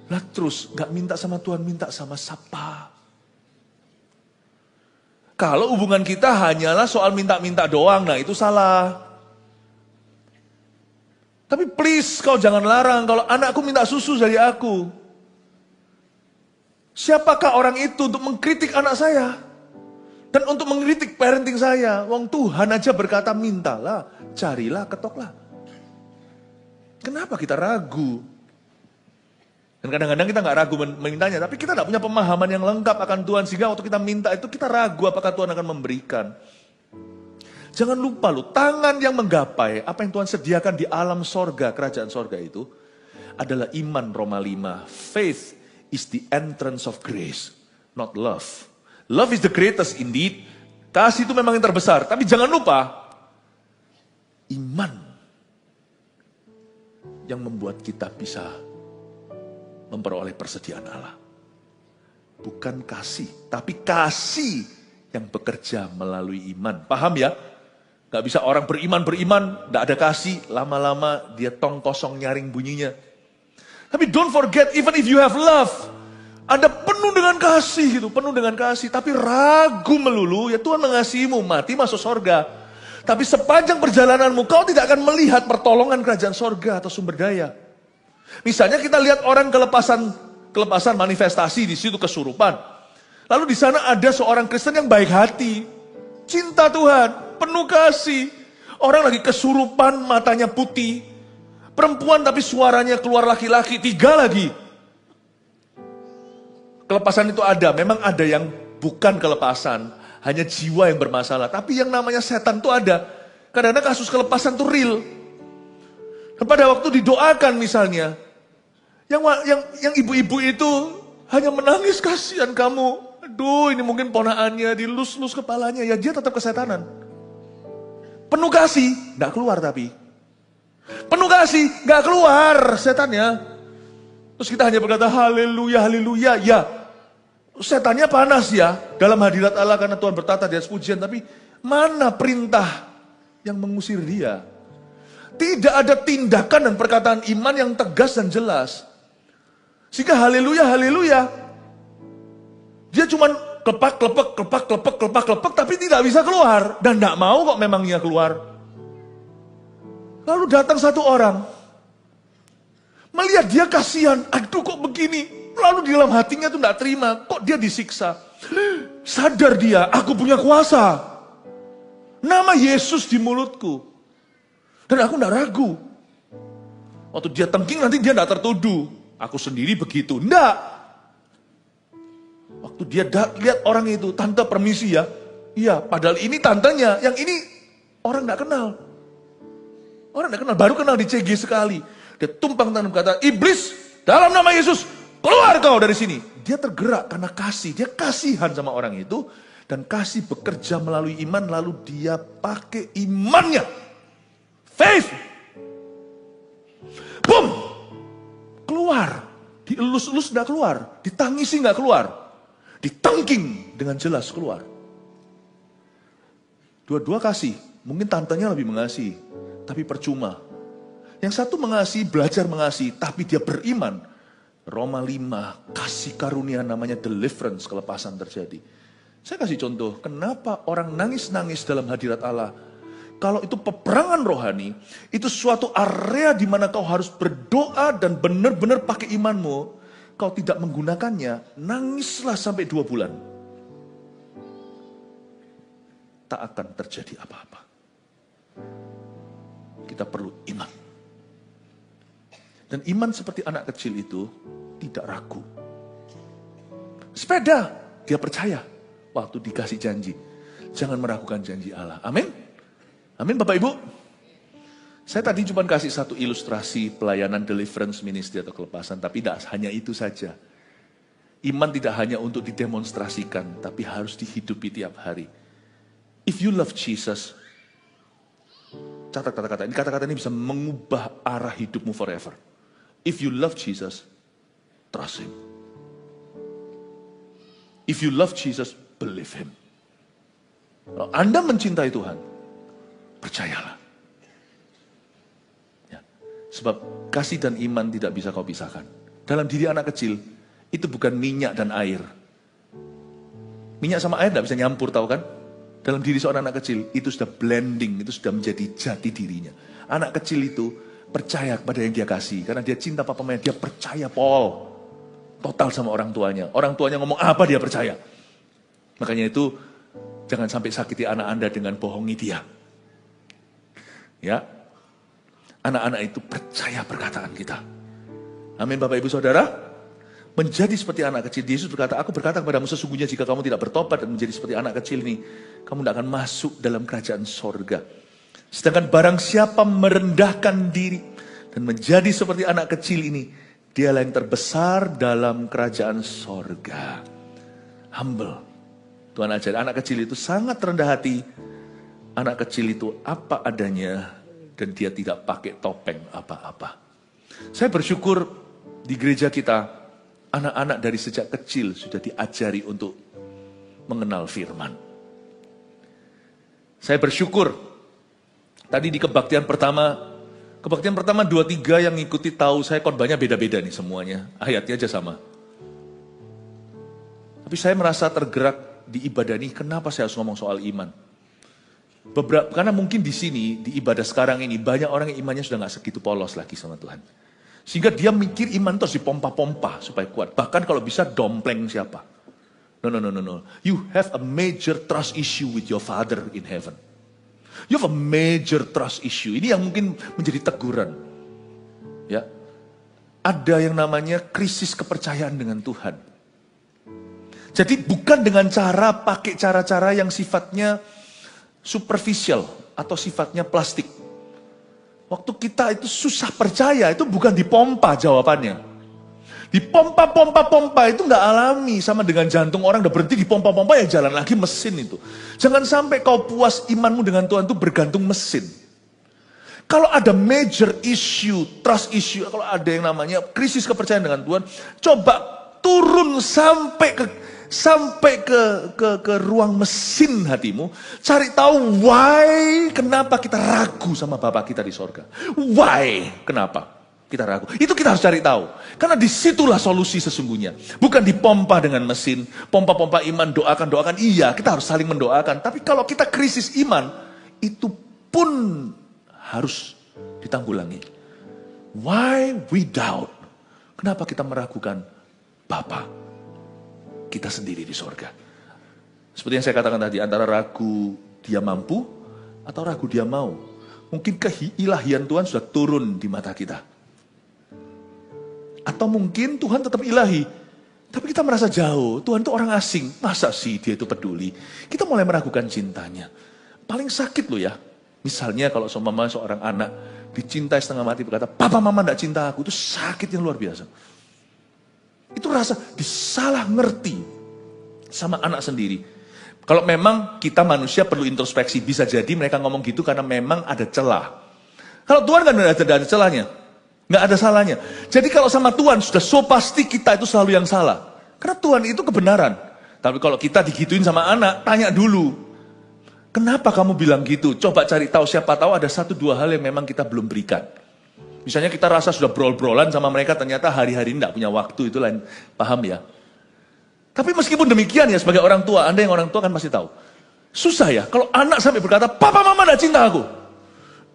Lah terus, gak minta sama Tuhan, minta sama siapa? Kalau hubungan kita hanyalah soal minta-minta doang, nah itu salah. Tapi please kau jangan larang kalau anakku minta susu dari aku. Siapakah orang itu untuk mengkritik anak saya? Dan untuk mengkritik parenting saya? Wong Tuhan aja berkata mintalah, carilah, ketoklah. Kenapa kita ragu? Dan kadang-kadang kita nggak ragu memintanya, tapi kita nggak punya pemahaman yang lengkap akan Tuhan. Sehingga waktu kita minta itu kita ragu apakah Tuhan akan memberikan. Jangan lupa loh, tangan yang menggapai apa yang Tuhan sediakan di alam sorga, kerajaan sorga itu adalah iman. Roma 5. Faith is the entrance of grace, not love. Love is the greatest indeed. Kasih itu memang yang terbesar. Tapi jangan lupa, iman yang membuat kita bisa memperoleh persediaan Allah. Bukan kasih, tapi kasih yang bekerja melalui iman. Paham ya? Gak bisa orang beriman, gak ada kasih, lama-lama dia tong kosong nyaring bunyinya. Tapi don't forget, even if you have love, Anda penuh dengan kasih gitu, penuh dengan kasih, tapi ragu melulu, ya Tuhan mengasihimu, mati masuk sorga. Tapi sepanjang perjalananmu, kau tidak akan melihat pertolongan kerajaan sorga atau sumber daya. Misalnya kita lihat orang kelepasan manifestasi di situ kesurupan. Lalu di sana ada seorang Kristen yang baik hati, cinta Tuhan, penuh kasih. Orang lagi kesurupan, matanya putih. Perempuan tapi suaranya keluar laki-laki, 3 lagi. Kelepasan itu ada, memang ada yang bukan kelepasan, hanya jiwa yang bermasalah. Tapi yang namanya setan itu ada. Kadang-kadang kasus kelepasan itu real. Dan pada waktu didoakan misalnya, yang ibu-ibu itu hanya menangis, kasihan kamu. Aduh, ini mungkin ponaannya, dilus-lus kepalanya, ya dia tetap kesetanan. Penuh kasih, gak keluar tapi. Penuh kasih, gak keluar setannya. Terus kita hanya berkata, haleluya, haleluya, ya. Setannya panas ya, dalam hadirat Allah karena Tuhan bertata di atas pujian. Tapi mana perintah yang mengusir dia? Tidak ada tindakan dan perkataan iman yang tegas dan jelas. Sehingga haleluya, haleluya. Dia cuma kelepak, tapi tidak bisa keluar. Dan tidak mau kok memangnya keluar. Lalu datang satu orang. Melihat dia kasihan, aduh kok begini. Lalu di dalam hatinya tuh tidak terima, kok dia disiksa. Sadar dia, aku punya kuasa. Nama Yesus di mulutku. Dan aku tidak ragu. Waktu dia tengking nanti dia tidak tertuduh. Aku sendiri begitu. Tidak. Waktu dia lihat orang itu, tante permisi ya. Iya, padahal ini tantenya. Yang ini orang tidak kenal. Orang tidak kenal, baru kenal di CG sekali. Dia tumpang tangan berkata, iblis dalam nama Yesus, keluar kau dari sini. Dia tergerak karena kasih. Dia kasihan sama orang itu. Dan kasih bekerja melalui iman. Lalu dia pakai imannya. Faith. Boom. Keluar. Dielus-elus gak keluar. Ditangisi gak keluar. Ditengking dengan jelas keluar. Dua-dua kasih. Mungkin tantenya lebih mengasihi. Tapi percuma. Yang satu mengasihi, belajar mengasihi. Tapi dia beriman. Roma 5, kasih karunia namanya deliverance, kelepasan terjadi. Saya kasih contoh, kenapa orang nangis-nangis dalam hadirat Allah. Kalau itu peperangan rohani, itu suatu area di mana kau harus berdoa dan benar-benar pakai imanmu. Kau tidak menggunakannya, nangislah sampai 2 bulan. Tak akan terjadi apa-apa. Kita perlu iman. Dan iman seperti anak kecil itu tidak ragu. Sepeda, Dia percaya waktu dikasih janji. Jangan meragukan janji Allah. Amin. Amin Bapak Ibu. Saya tadi cuma kasih satu ilustrasi pelayanan deliverance ministry atau kelepasan. Tapi tidak hanya itu saja. Iman tidak hanya untuk didemonstrasikan. Tapi harus dihidupi tiap hari. If you love Jesus, catat kata-kata ini. Kata-kata ini bisa mengubah arah hidupmu forever. If you love Jesus, trust Him. If you love Jesus, believe Him. Kalau Anda mencintai Tuhan, percayalah. Ya. Sebab kasih dan iman tidak bisa kau pisahkan. Dalam diri anak kecil, itu bukan minyak dan air. Minyak sama air tidak bisa nyampur, tahu kan? Dalam diri seorang anak kecil, itu sudah blending, itu sudah menjadi jati dirinya. Anak kecil itu percaya kepada yang dia kasih. Karena dia cinta papa mamanya, dia percaya total sama orang tuanya. Orang tuanya ngomong apa dia percaya. Makanya itu, jangan sampai sakiti anak Anda dengan bohongi dia. Ya, anak-anak itu percaya perkataan kita. Amin Bapak Ibu Saudara. Menjadi seperti anak kecil. Yesus berkata, aku berkata kepadamu sesungguhnya jika kamu tidak bertobat dan menjadi seperti anak kecil ini, kamu tidak akan masuk dalam kerajaan sorga. Sedangkan barang siapa merendahkan diri dan menjadi seperti anak kecil ini, dialah yang terbesar dalam kerajaan sorga. Humble. Tuhan ajar, anak kecil itu sangat rendah hati. Anak kecil itu apa adanya dan dia tidak pakai topeng apa-apa. Saya bersyukur di gereja kita, anak-anak dari sejak kecil sudah diajari untuk mengenal firman. Saya bersyukur, tadi di kebaktian pertama 2-3 yang ngikuti tahu saya khotbahnya beda-beda nih semuanya. Ayatnya aja sama. Tapi saya merasa tergerak di ibadah ini, kenapa saya harus ngomong soal iman? Karena mungkin di sini, di ibadah sekarang ini, banyak orang yang imannya sudah gak segitu polos lagi sama Tuhan. Sehingga dia mikir iman terus dipompa-pompa supaya kuat. Bahkan kalau bisa dompleng siapa. No. You have a major trust issue with your Father in heaven. You have a major trust issue. Ini yang mungkin menjadi teguran. Ya, ada yang namanya krisis kepercayaan dengan Tuhan. Jadi bukan dengan pakai cara-cara yang sifatnya superficial atau sifatnya plastik. Waktu kita itu susah percaya, itu bukan dipompa jawabannya. Dipompa itu nggak alami, sama dengan jantung orang udah berhenti dipompa-pompa ya jalan lagi mesin itu. Jangan sampai kau puas imanmu dengan Tuhan itu bergantung mesin. Kalau ada major issue, trust issue, kalau ada yang namanya krisis kepercayaan dengan Tuhan, coba turun sampai ke ruang mesin hatimu, cari tahu why, kenapa kita ragu sama Bapa kita di sorga. Why, kenapa kita ragu? Itu kita harus cari tahu. Karena disitulah solusi sesungguhnya. Bukan dipompa dengan mesin, pompa-pompa iman, doakan, iya kita harus saling mendoakan. Tapi kalau kita krisis iman, itu pun harus ditanggulangi. Why we doubt? Kenapa kita meragukan Bapa kita sendiri di sorga? Seperti yang saya katakan tadi, antara ragu dia mampu atau ragu dia mau. Mungkin keilahian Tuhan sudah turun di mata kita. Atau mungkin Tuhan tetap ilahi, tapi kita merasa jauh. Tuhan itu orang asing, masa sih dia itu peduli? Kita mulai meragukan cintanya. Paling sakit loh ya. Misalnya kalau seorang anak dicintai setengah mati berkata, papa mama gak cinta aku, itu sakit yang luar biasa. Itu rasa disalah ngerti sama anak sendiri. Kalau memang kita manusia perlu introspeksi, bisa jadi mereka ngomong gitu karena memang ada celah. Kalau Tuhan kan tidak ada celahnya, nggak ada salahnya. Jadi kalau sama Tuhan sudah so pasti kita itu selalu yang salah. Karena Tuhan itu kebenaran. Tapi kalau kita digituin sama anak, tanya dulu. Kenapa kamu bilang gitu? Coba cari tahu, siapa tahu ada 1-2 hal yang memang kita belum berikan. Misalnya kita rasa sudah brol-brolan sama mereka, ternyata hari-hari ini tidak punya waktu, itu lain, paham ya? Tapi meskipun demikian ya, sebagai orang tua, Anda yang orang tua kan pasti tahu. Susah ya, kalau anak sampai berkata, papa mama tidak cinta aku.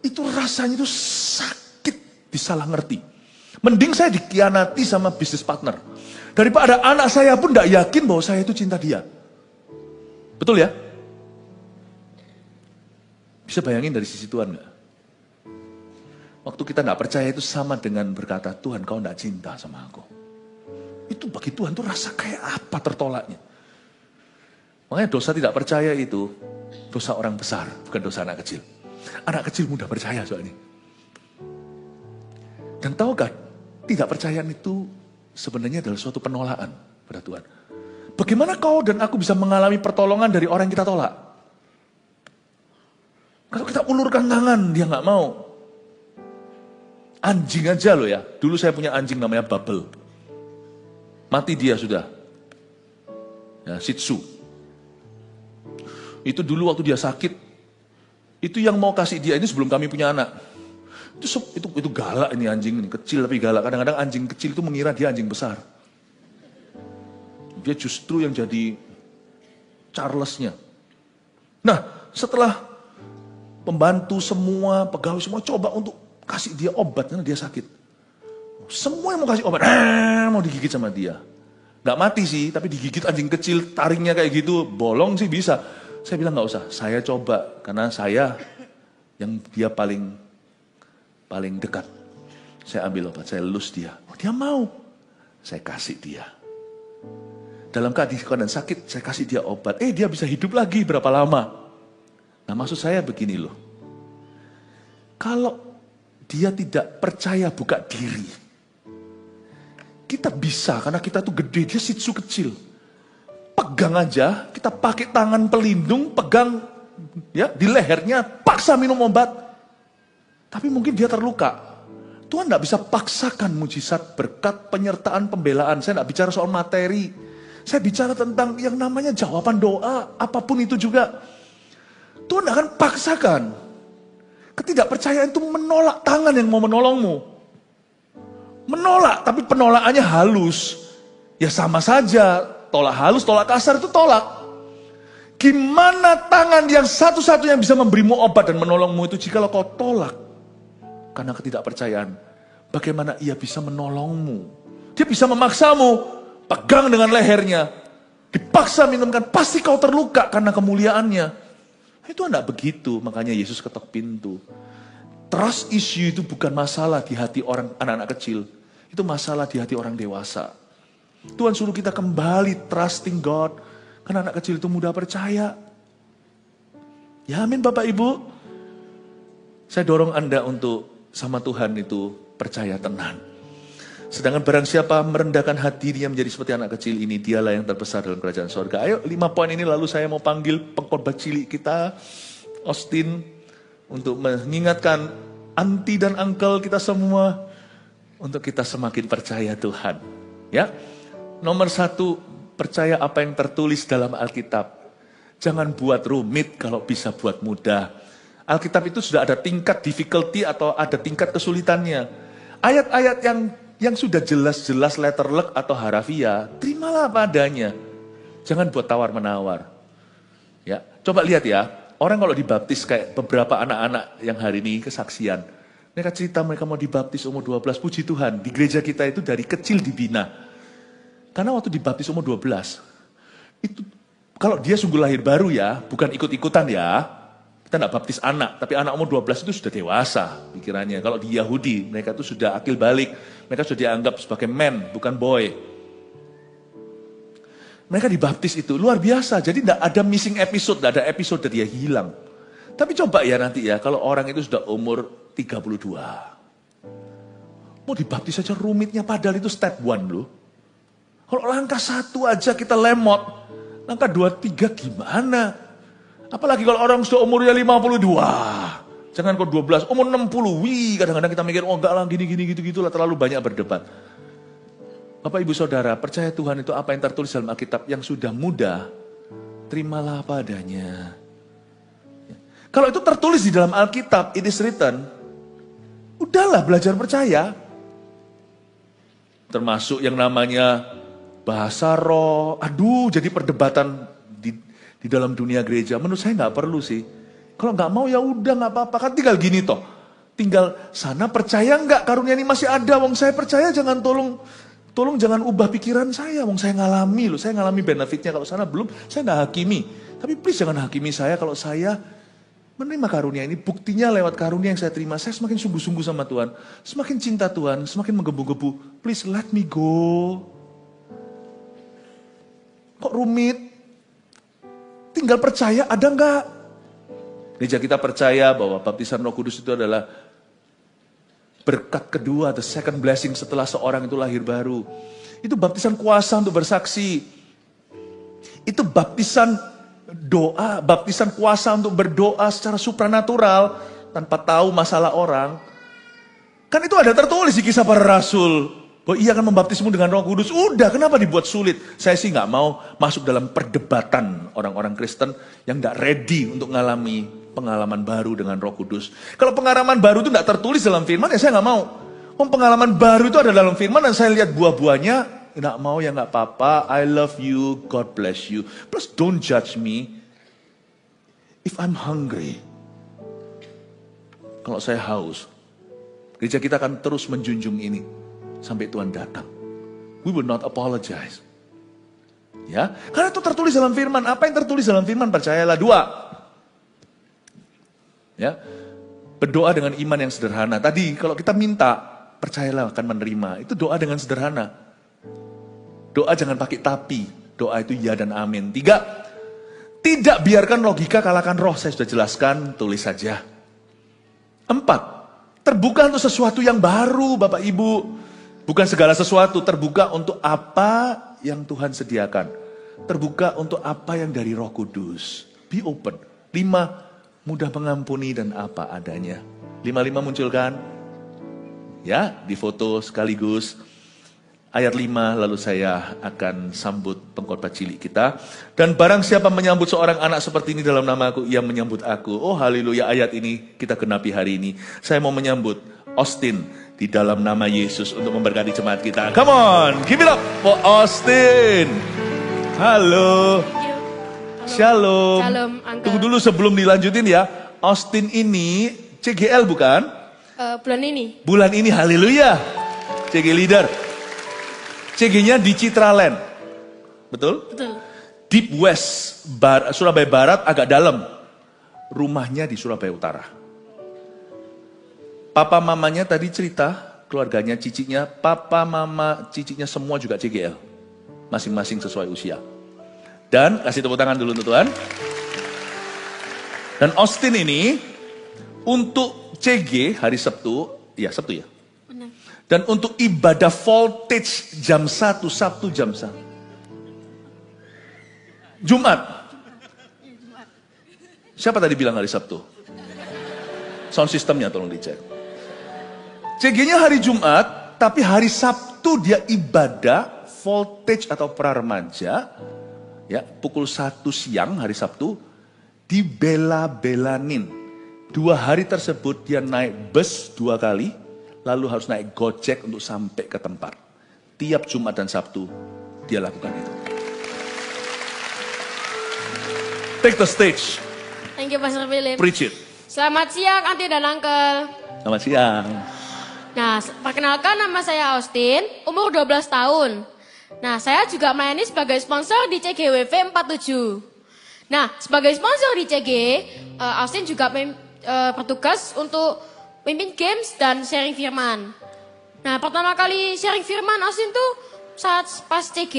Itu rasanya itu sakit, disalah ngerti. Mending saya dikhianati sama bisnis partner. Daripada anak saya pun tidak yakin bahwa saya itu cinta dia. Betul ya? Bisa bayangin dari sisi Tuhan nggak? Waktu kita tidak percaya itu sama dengan berkata, Tuhan kau tidak cinta sama aku. Itu bagi Tuhan tuh rasa kayak apa tertolaknya. Makanya dosa tidak percaya itu dosa orang besar, bukan dosa anak kecil. Anak kecil mudah percaya soalnya. Dan tahukah, tidak percayaan itu sebenarnya adalah suatu penolakan pada Tuhan. Bagaimana kau dan aku bisa mengalami pertolongan dari orang yang kita tolak? Kalau kita ulurkan tangan, dia nggak mau. Anjing aja loh ya. Dulu saya punya anjing namanya Bubble. Mati dia sudah. Ya, Shih Tzu. Itu dulu waktu dia sakit, itu yang mau kasih dia ini sebelum kami punya anak. Itu galak ini anjing ini, kecil tapi galak. Kadang-kadang anjing kecil itu mengira dia anjing besar. Dia justru yang jadi Charles-nya. Nah, setelah pembantu semua, pegawai semua coba untuk kasih dia obat karena dia sakit. Semua yang mau kasih obat, mau digigit sama dia. Gak mati sih, tapi digigit anjing kecil, taringnya kayak gitu, bolong sih bisa. Saya bilang gak usah, saya coba karena saya yang dia paling dekat. Saya ambil obat, saya elus dia. Oh, dia mau, saya kasih dia. Dalam keadaan sakit, saya kasih dia obat. Dia bisa hidup lagi berapa lama? Nah, maksud saya begini loh. Kalau dia tidak percaya buka diri, kita bisa karena kita tuh gede, dia Shih Tzu kecil. Pegang aja, kita pakai tangan pelindung, pegang ya di lehernya, paksa minum obat. Tapi mungkin dia terluka. Tuhan tidak bisa paksakan mujizat, berkat, penyertaan, pembelaan. Saya tidak bicara soal materi. Saya bicara tentang yang namanya jawaban doa, apapun itu juga. Tuhan akan paksakan. Ketidakpercayaan itu menolak tangan yang mau menolongmu. Menolak, tapi penolakannya halus. Ya sama saja, tolak halus, tolak kasar itu tolak. Gimana tangan yang satu-satunya bisa memberimu obat dan menolongmu itu jikalau kau tolak? Karena ketidakpercayaan, bagaimana ia bisa menolongmu? Dia bisa memaksamu. Pegang dengan lehernya, dipaksa minumkan, pasti kau terluka karena kemuliaannya. Itu tidak begitu, makanya Yesus ketok pintu. Trust issue itu bukan masalah di hati orang anak-anak kecil, itu masalah di hati orang dewasa. Tuhan suruh kita kembali trusting God, karena anak kecil itu mudah percaya. Ya amin Bapak Ibu. Saya dorong Anda untuk sama Tuhan itu percaya tenan. Sedangkan barang siapa merendahkan hati dia menjadi seperti anak kecil ini, dialah yang terbesar dalam kerajaan sorga. Ayo 5 poin ini lalu saya mau panggil pengkhotbah cilik kita, Austin, untuk mengingatkan auntie dan uncle kita semua, untuk kita semakin percaya Tuhan. Ya, nomor 1, percaya apa yang tertulis dalam Alkitab. Jangan buat rumit kalau bisa buat mudah. Alkitab itu sudah ada tingkat difficulty atau ada tingkat kesulitannya. Ayat-ayat yang sudah jelas-jelas letterlek atau harafiah, terimalah apa adanya. Jangan buat tawar-menawar. Ya, coba lihat ya, orang kalau dibaptis kayak beberapa anak-anak yang hari ini kesaksian. Mereka cerita mereka mau dibaptis umur 12, puji Tuhan. Di gereja kita itu dari kecil dibina. Karena waktu dibaptis umur 12, itu kalau dia sungguh lahir baru ya, bukan ikut-ikutan ya. Kita tidak baptis anak, tapi anak umur 12 itu sudah dewasa pikirannya. Kalau di Yahudi, mereka itu sudah akil balik. Mereka sudah dianggap sebagai man, bukan boy. Mereka dibaptis itu luar biasa. Jadi tidak ada missing episode, tidak ada episode dia hilang. Tapi coba ya nanti ya, kalau orang itu sudah umur 32. Mau dibaptis saja rumitnya, padahal itu step 1 loh. Kalau langkah 1 aja kita lemot, langkah 2, 3 gimana? Apalagi kalau orang sudah umurnya 52. Jangan kok 12, umur 60. Wih, kadang-kadang kita mikir, oh enggak lah, gini, gitu lah, terlalu banyak berdebat. Bapak Ibu Saudara, percaya Tuhan itu apa yang tertulis dalam Alkitab yang sudah mudah, terimalah apa adanya. Kalau itu tertulis di dalam Alkitab, it is written, udahlah belajar percaya. Termasuk yang namanya bahasa roh, aduh jadi perdebatan di dalam dunia gereja. Menurut saya nggak perlu sih. Kalau nggak mau ya udah nggak apa-apa. Kan tinggal gini toh. Tinggal sana percaya nggak karunia ini masih ada. Wong saya percaya, jangan tolong jangan ubah pikiran saya. Wong saya ngalami loh. Saya ngalami benefitnya. Kalau sana belum, saya nggak hakimi. Tapi please jangan hakimi saya kalau saya menerima karunia ini. Buktinya lewat karunia yang saya terima. Saya semakin sungguh-sungguh sama Tuhan. Semakin cinta Tuhan. Semakin menggebu-gebu. Please let me go. Kok rumit? tinggal percaya ada enggak? Gereja kita percaya bahwa baptisan Roh Kudus itu adalah berkat kedua, the second blessing setelah seorang itu lahir baru. Itu baptisan kuasa untuk bersaksi. Itu baptisan doa, baptisan kuasa untuk berdoa secara supranatural tanpa tahu masalah orang. Kan itu ada tertulis di Kisah Para Rasul. Bahwa ia akan membaptismu dengan Roh Kudus. Udah, kenapa dibuat sulit? Saya sih nggak mau masuk dalam perdebatan orang-orang Kristen yang nggak ready untuk mengalami pengalaman baru dengan Roh Kudus. Kalau pengalaman baru itu nggak tertulis dalam firman, ya saya nggak mau. Pengalaman baru itu ada dalam firman dan saya lihat buah-buahnya, nggak mau ya nggak apa-apa. I love you, God bless you. Plus don't judge me if I'm hungry. Kalau saya haus, gereja kita akan terus menjunjung ini sampai Tuhan datang. We will not apologize. Ya, karena itu tertulis dalam firman. Apa yang tertulis dalam firman? Percayalah. 2. Ya. Berdoa dengan iman yang sederhana. Tadi kalau kita minta, percayalah akan menerima. Itu doa dengan sederhana. Doa jangan pakai tapi. Doa itu ya dan amin. 3. Tidak biarkan logika kalahkan roh. Saya sudah jelaskan, tulis saja. 4. Terbuka untuk sesuatu yang baru, Bapak Ibu. Bukan segala sesuatu, terbuka untuk apa yang Tuhan sediakan. Terbuka untuk apa yang dari Roh Kudus. Be open. 5, mudah mengampuni dan apa adanya. 5 munculkan. Ya, di foto sekaligus. Ayat 5, lalu saya akan sambut pengkhotbah cilik kita. Dan barang siapa menyambut seorang anak seperti ini dalam namaku, ia menyambut aku. Oh haleluya, ayat ini kita genapi hari ini. Saya mau menyambut Austin di dalam nama Yesus untuk memberkati jemaat kita. Come on, give it up for Austin. Halo. Shalom. Shalom, Uncle. Tunggu dulu sebelum dilanjutin ya. Austin ini CGL bukan? Bulan ini. Bulan ini, haleluya. CG leader. CG-nya di Citraland. Betul? Betul. Deep West, Surabaya Barat agak dalam. Rumahnya di Surabaya Utara. Papa mamanya tadi cerita, keluarganya, cicitnya, papa mama cicitnya semua juga CGL. Masing-masing sesuai usia. Dan kasih tepuk tangan dulu untuk Tuhan. Dan Austin ini untuk CG hari Sabtu, ya Sabtu ya. Benar. Dan untuk ibadah voltage jam 1, Sabtu jam 1. Jumat. Siapa tadi bilang hari Sabtu? Sound systemnya tolong dicek. CG-nya hari Jumat, tapi hari Sabtu dia ibadah voltage atau praremaja. Ya, pukul 1 siang hari Sabtu di Bela-Belanin. 2 hari tersebut dia naik bus 2 kali, lalu harus naik Gojek untuk sampai ke tempat. Tiap Jumat dan Sabtu dia lakukan itu. Take the stage. Thank you Pastor Philip. Preach it. Selamat siang Auntie dan Uncle. Selamat siang. Nah, perkenalkan nama saya Austin, umur 12 tahun. Nah, saya juga melayani sebagai sponsor di CGWV 47. Nah, sebagai sponsor di CG, Austin juga bertugas untuk pimpin games dan sharing firman. Nah, pertama kali sharing firman Austin tuh saat pas CG,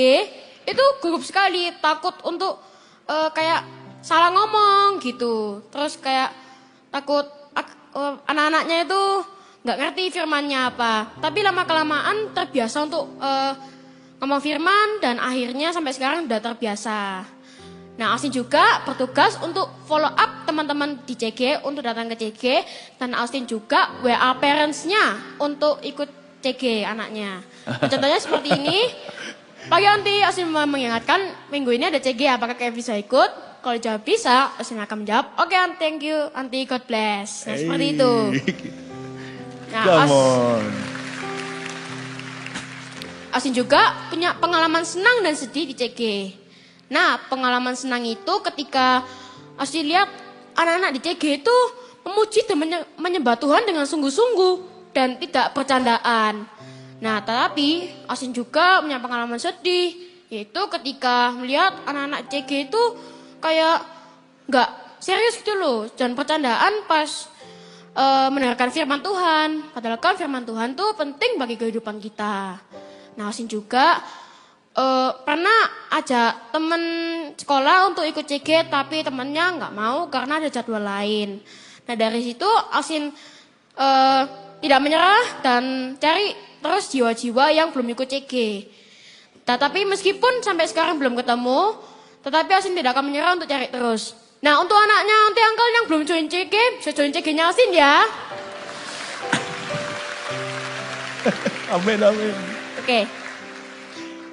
itu gugup sekali, takut untuk kayak salah ngomong gitu. Terus kayak takut anak-anaknya itu nggak ngerti firmannya apa. Tapi lama-kelamaan terbiasa untuk ngomong firman dan akhirnya sampai sekarang udah terbiasa. Nah, Austin juga bertugas untuk follow up teman-teman di CG untuk datang ke CG. Dan Austin juga WA parents-nya untuk ikut CG anaknya. Nah, contohnya seperti ini. Pagi Auntie, Austin mengingatkan minggu ini ada CG, apakah Kevin bisa ikut? Kalau jawab bisa, Austin akan menjawab, oke, thank you, Auntie, God bless. Nah, seperti itu. Nah, Come on. Austin juga punya pengalaman senang dan sedih di CG. Nah, pengalaman senang itu ketika Austin lihat anak-anak di CG itu memuji dan menyembah Tuhan dengan sungguh-sungguh dan tidak bercandaan. Nah, tetapi Austin juga punya pengalaman sedih, yaitu ketika melihat anak-anak CG itu kayak nggak serius gitu loh, dan bercandaan pas mendengarkan firman Tuhan. Padahal kan firman Tuhan tuh penting bagi kehidupan kita. Nah, Austin juga pernah ajak temen sekolah untuk ikut CG, tapi temennya nggak mau karena ada jadwal lain. Nah dari situ Asin tidak menyerah dan cari terus jiwa-jiwa yang belum ikut CG. Tapi meskipun sampai sekarang belum ketemu, tetapi Asin tidak akan menyerah untuk cari terus. Nah untuk anaknya nanti uncle yang belum join CG, bisa join CG-nya Asin ya. Amin, amin. Oke.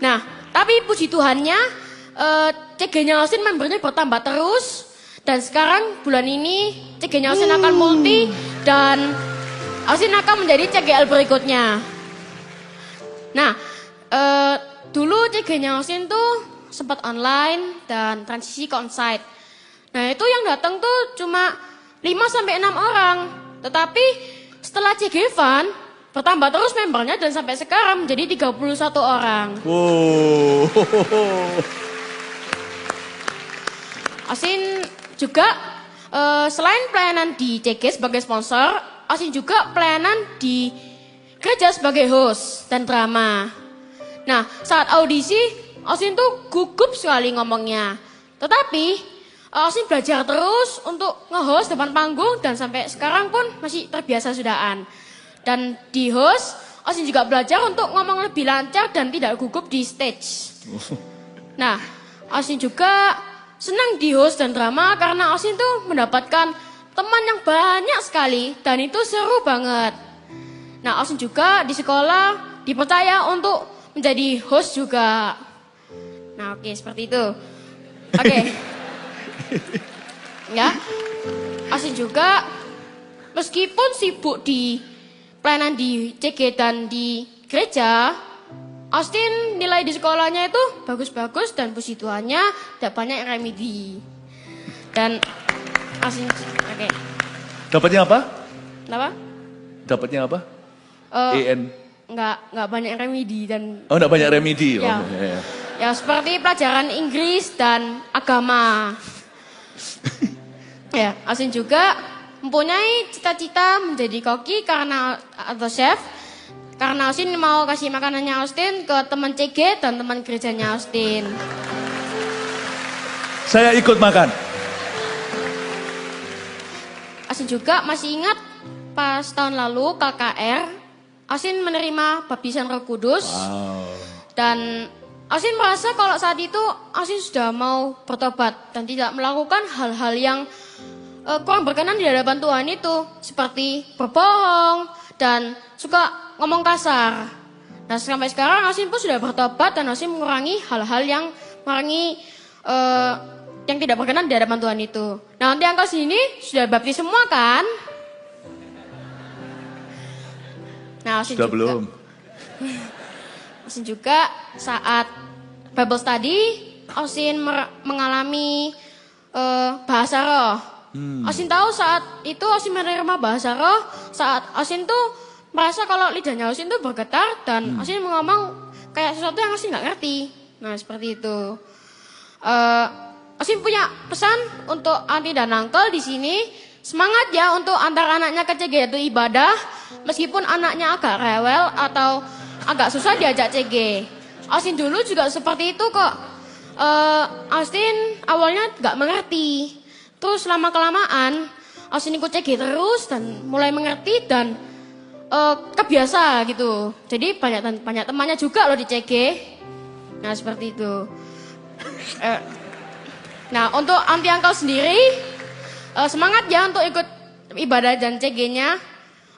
Nah, tapi puji Tuhannya, CG-nya Asin membernya bertambah terus. Dan sekarang bulan ini CG-nya Asin akan multi dan Asin akan menjadi CGL berikutnya. Nah, dulu CG-nya Asin tuh sempat online dan transisi ke onsite. Nah, itu yang datang tuh cuma 5-6 orang. Tetapi setelah CG Fun, bertambah terus membernya dan sampai sekarang menjadi 31 orang. Wow. Asin juga selain pelayanan di CG sebagai sponsor, Asin juga pelayanan di gereja sebagai host dan drama. Nah, saat audisi, Asin tuh gugup sekali ngomongnya. Tetapi, Asin belajar terus untuk nge-host depan panggung dan sampai sekarang pun masih terbiasa sudahan. Dan di host, Asin juga belajar untuk ngomong lebih lancar dan tidak gugup di stage. Nah, Asin juga senang di host dan drama karena Asin tuh mendapatkan teman yang banyak sekali dan itu seru banget. Nah, Asin juga di sekolah dipercaya untuk menjadi host juga. Nah, oke, seperti itu. Oke. Ya. Asin juga meskipun sibuk di pelayanan di CG dan di gereja, Austin nilai di sekolahnya itu bagus-bagus dan puji Tuhannya tidak banyak remedi. Dan Austin, oke. Dapatnya apa? Kenapa? Dapatnya apa? EN. Enggak banyak remedi dan. Oh, enggak banyak remedi. Ya. Oh, ya. Ya seperti pelajaran Inggris dan agama. Ya, Austin juga mempunyai cita-cita menjadi koki atau chef karena Austin mau kasih makanannya Austin ke teman CG dan teman gerejanya Austin. Saya ikut makan. Austin juga masih ingat pas tahun lalu KKR Austin menerima baptisan Roh Kudus. Wow. Dan Austin merasa kalau saat itu Austin sudah mau bertobat dan tidak melakukan hal-hal yang kurang berkenan di hadapan Tuhan itu, seperti berbohong dan suka ngomong kasar. Nah sampai sekarang Austin pun sudah bertobat dan Austin mengurangi hal-hal yang yang tidak berkenan di hadapan Tuhan itu. Nah nanti angka sini sudah baptis semua kan? Nah Austin sudah juga, belum? Austin juga saat Bible study, Austin mengalami bahasa roh. Austin tahu saat itu Austin menerima bahasa roh, saat Austin tuh merasa kalau lidahnya Austin tuh bergetar dan Austin ngomong kayak sesuatu yang Austin nggak ngerti. Nah seperti itu. Austin punya pesan untuk Auntie dan Uncle di sini. Semangat ya untuk antar anaknya ke CG yaitu ibadah, meskipun anaknya agak rewel atau agak susah diajak CG. Austin dulu juga seperti itu kok. Austin awalnya nggak mengerti. Terus lama-kelamaan, Austin ikut CG terus dan mulai mengerti dan kebiasa gitu. Jadi banyak temannya juga loh di CG. Nah seperti itu. Nah untuk Auntie Uncle sendiri, semangat ya untuk ikut ibadah dan CG-nya.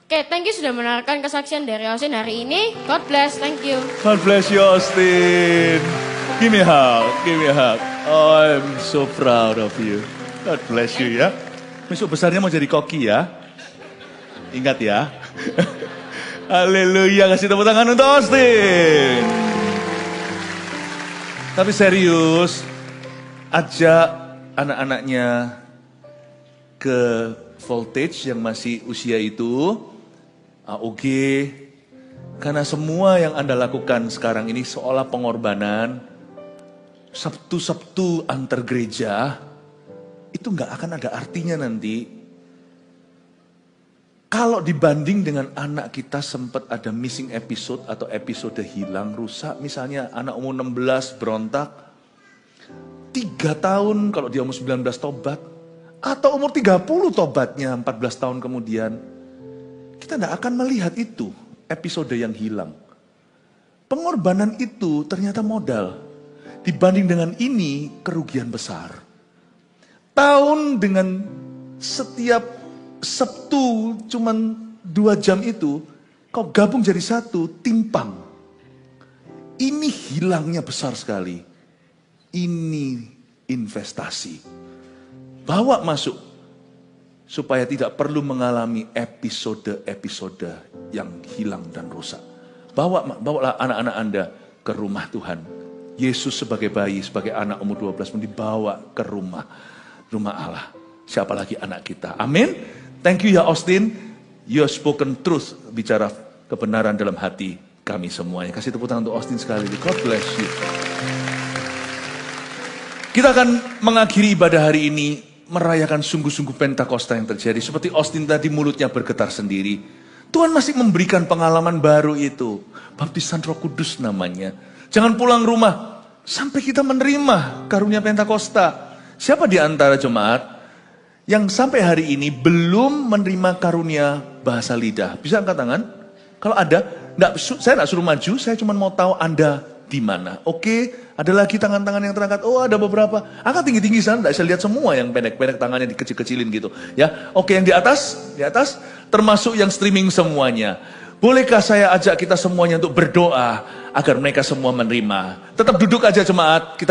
Oke, thank you sudah mendengarkan kesaksian dari Austin hari ini. God bless, thank you. God bless you, Austin. Give me a hug, give me a hug. Oh, I'm so proud of you. God bless you ya. Besok besarnya mau jadi koki ya. Ingat ya. Haleluya, kasih tepuk tangan untuk Austin. Tapi serius, ajak anak-anaknya ke voltage yang masih usia itu, AOG, karena semua yang Anda lakukan sekarang ini seolah pengorbanan, Sabtu-Sabtu antar gereja, itu nggak akan ada artinya nanti Kalau dibanding dengan anak kita sempat ada missing episode atau episode hilang, rusak, misalnya anak umur 16 berontak, 3 tahun kalau dia umur 19 tobat, atau umur 30 tobatnya 14 tahun kemudian, kita tidak akan melihat itu episode yang hilang. Pengorbanan itu ternyata modal. Dibanding dengan ini, kerugian besar. Tahun dengan setiap Sabtu cuman 2 jam itu, kau gabung jadi satu, timpang. Ini hilangnya besar sekali. Ini investasi. Bawa masuk, supaya tidak perlu mengalami episode-episode yang hilang dan rusak. Bawalah anak-anak Anda ke rumah Tuhan. Yesus sebagai bayi, sebagai anak umur 12 pun dibawa ke rumah Allah. Siapa lagi anak kita? Amin. Thank you ya Austin. You have spoken truth. Bicara kebenaran dalam hati kami semuanya. Kasih tepuk tangan untuk Austin sekali lagi. God bless you. Kita akan mengakhiri ibadah hari ini merayakan sungguh-sungguh Pentakosta yang terjadi. Seperti Austin tadi mulutnya bergetar sendiri. Tuhan masih memberikan pengalaman baru itu. Baptisan Roh Kudus namanya. Jangan pulang rumah sampai kita menerima karunia Pentakosta. Siapa di antara jemaat yang sampai hari ini belum menerima karunia bahasa lidah? Bisa angkat tangan? Kalau ada, saya tidak suruh maju, saya cuma mau tahu Anda di mana. Oke, ada lagi tangan-tangan yang terangkat. Oh, ada beberapa. Angkat tinggi-tinggi sana, tidak bisa lihat semua yang pendek-pendek tangannya dikecil-kecilin gitu. Ya, oke, yang di atas, termasuk yang streaming semuanya. Bolehkah saya ajak kita semuanya untuk berdoa agar mereka semua menerima? Tetap duduk aja jemaat, kita